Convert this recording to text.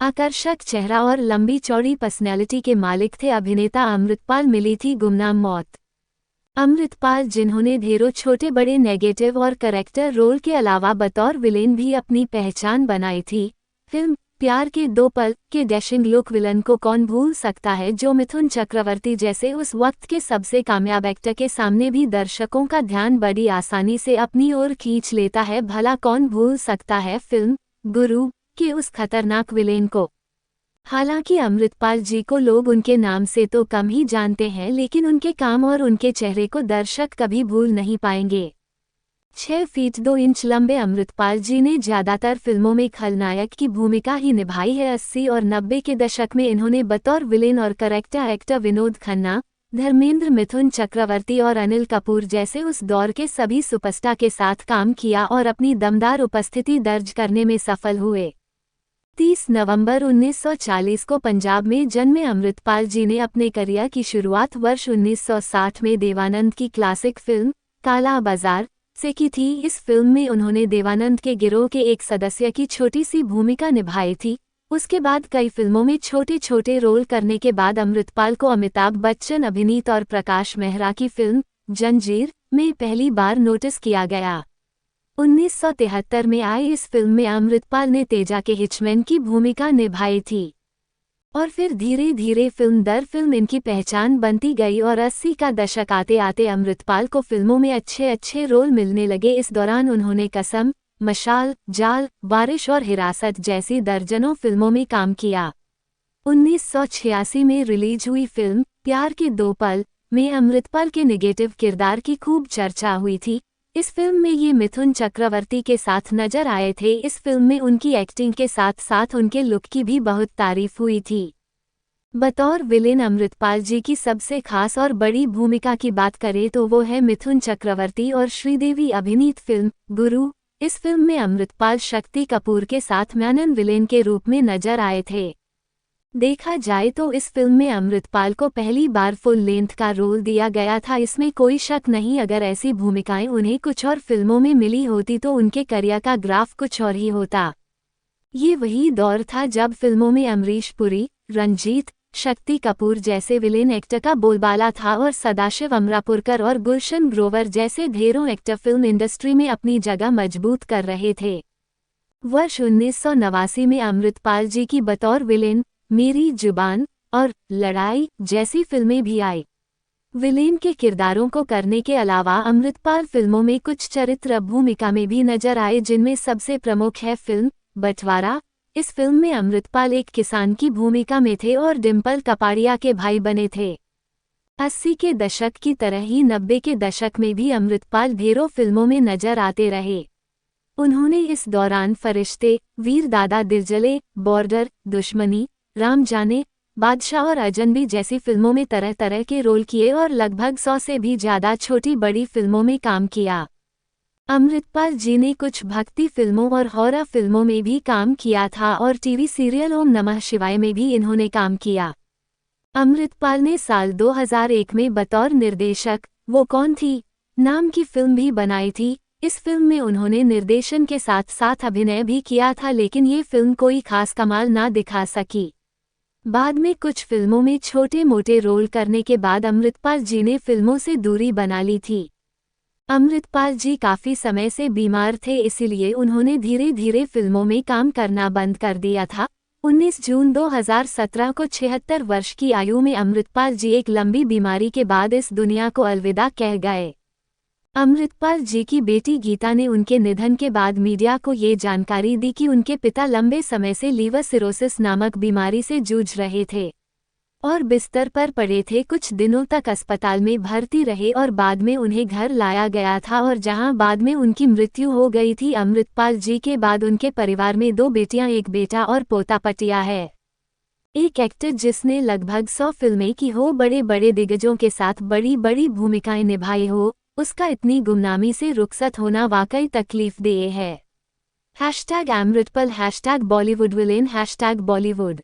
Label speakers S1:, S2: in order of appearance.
S1: आकर्षक चेहरा और लंबी चौड़ी पर्सनैलिटी के मालिक थे अभिनेता अमृतपाल। मिली थी गुमनाम मौत। अमृतपाल, जिन्होंने ढेरों छोटे बड़े नेगेटिव और करैक्टर रोल के अलावा बतौर विलेन भी अपनी पहचान बनाई थी। फिल्म प्यार के दो पल के डैशिंग लुक विलन को कौन भूल सकता है, जो मिथुन चक्रवर्ती जैसे उस वक्त के सबसे कामयाब एक्टर के सामने भी दर्शकों का ध्यान बड़ी आसानी से अपनी ओर खींच लेता है। भला कौन भूल सकता है फिल्म गुरु के उस खतरनाक विलेन को। हालांकि अमृतपाल जी को लोग उनके नाम से तो कम ही जानते हैं, लेकिन उनके काम और उनके चेहरे को दर्शक कभी भूल नहीं पाएंगे। 6 फीट 2 इंच लंबे अमृतपाल जी ने ज्यादातर फिल्मों में खलनायक की भूमिका ही निभाई है। 80 और 90 के दशक में इन्होंने बतौर विलेन और करैक्टर एक्टर विनोद खन्ना, धर्मेंद्र, मिथुन चक्रवर्ती और अनिल कपूर जैसे उस दौर के सभी सुपरस्टार के साथ काम किया और अपनी दमदार उपस्थिति दर्ज करने में सफल हुए। 30 नवंबर 1940 को पंजाब में जन्मे अमृतपाल जी ने अपने करियर की शुरुआत वर्ष 1960 में देवानंद की क्लासिक फिल्म काला बाजार से की थी। इस फिल्म में उन्होंने देवानंद के गिरोह के एक सदस्य की छोटी सी भूमिका निभाई थी। उसके बाद कई फिल्मों में छोटे छोटे रोल करने के बाद अमृतपाल को अमिताभ बच्चन अभिनीत और प्रकाश मेहरा की फिल्म जंजीर में पहली बार नोटिस किया गया। 1973 में आई इस फिल्म में अमृतपाल ने तेजा के हिचमैन की भूमिका निभाई थी और फिर धीरे धीरे फिल्म दर फिल्म इनकी पहचान बनती गई और 80 का दशक आते आते अमृतपाल को फिल्मों में अच्छे अच्छे रोल मिलने लगे। इस दौरान उन्होंने कसम, मशाल, जाल, बारिश और हिरासत जैसी दर्जनों फिल्मों में काम किया। 1986 में रिलीज हुई फिल्म प्यार के दो पल में अमृतपाल के नेगेटिव किरदार की खूब चर्चा हुई थी। इस फिल्म में ये मिथुन चक्रवर्ती के साथ नजर आए थे। इस फिल्म में उनकी एक्टिंग के साथ साथ उनके लुक की भी बहुत तारीफ हुई थी। बतौर विलेन अमृतपाल जी की सबसे खास और बड़ी भूमिका की बात करें तो वो है मिथुन चक्रवर्ती और श्रीदेवी अभिनीत फिल्म गुरु। इस फिल्म में अमृतपाल शक्ति कपूर के साथ मैनन विलेन के रूप में नजर आए थे। देखा जाए तो इस फिल्म में अमृतपाल को पहली बार फुल लेंथ का रोल दिया गया था, इसमें कोई शक नहीं। अगर ऐसी भूमिकाएं उन्हें कुछ और फिल्मों में मिली होती तो उनके करियर का ग्राफ कुछ और ही होता। ये वही दौर था जब फिल्मों में अमरीश पुरी, रंजीत, शक्ति कपूर जैसे विलेन एक्टर का बोलबाला था और सदाशिव अमरापुरकर और गुलशन ग्रोवर जैसे ढेरों एक्टर फिल्म इंडस्ट्री में अपनी जगह मजबूत कर रहे थे। वर्ष 1989 में अमृतपाल जी की बतौर विलेन मेरी जुबान और लड़ाई जैसी फिल्में भी आई। विलेन के किरदारों को करने के अलावा अमृतपाल फिल्मों में कुछ चरित्र भूमिका में भी नजर आए, जिनमें सबसे प्रमुख है फिल्म बंटवारा। इस फिल्म में अमृतपाल एक किसान की भूमिका में थे और डिम्पल कपाड़िया के भाई बने थे। 80 के दशक की तरह ही 90 के दशक में भी अमृतपाल ढेरों फिल्मों में नजर आते रहे। उन्होंने इस दौरान फरिश्ते, वीर दादा दिलजले, बॉर्डर, दुश्मनी, राम जाने, बादशाह और अजनबी जैसी फिल्मों में तरह तरह के रोल किए और लगभग 100 से भी ज्यादा छोटी बड़ी फिल्मों में काम किया। अमृतपाल जी ने कुछ भक्ति फिल्मों और हॉरर फिल्मों में भी काम किया था और टीवी सीरियल ओम नमः शिवाय में भी इन्होंने काम किया। अमृतपाल ने साल 2001 में बतौर निर्देशक वो कौन थी नाम की फिल्म भी बनाई थी। इस फिल्म में उन्होंने निर्देशन के साथ साथ अभिनय भी किया था, लेकिन ये फिल्म कोई खास कमाल ना दिखा सकी। बाद में कुछ फिल्मों में छोटे मोटे रोल करने के बाद अमृतपाल जी ने फिल्मों से दूरी बना ली थी। अमृतपाल जी काफी समय से बीमार थे, इसीलिए उन्होंने धीरे धीरे फिल्मों में काम करना बंद कर दिया था। 19 जून 2017 को 76 वर्ष की आयु में अमृतपाल जी एक लंबी बीमारी के बाद इस दुनिया को अलविदा कह गए। अमृतपाल जी की बेटी गीता ने उनके निधन के बाद मीडिया को ये जानकारी दी कि उनके पिता लंबे समय से लीवर सिरोसिस नामक बीमारी से जूझ रहे थे और बिस्तर पर पड़े थे। कुछ दिनों तक अस्पताल में भर्ती रहे और बाद में उन्हें घर लाया गया था और जहां बाद में उनकी मृत्यु हो गई थी। अमृतपाल जी के बाद उनके परिवार में 2 बेटियां, एक बेटा और पोता पटिया है। एक एक्टर जिसने लगभग 100 फिल्में की हो, बड़े बड़े दिग्गजों के साथ बड़ी बड़ी भूमिकाएं निभाई हो, उसका इतनी गुमनामी से रुखसत होना वाकई तकलीफदेह है। #अमृतपाल #बॉलीवुड विलेन #बॉलीवुड।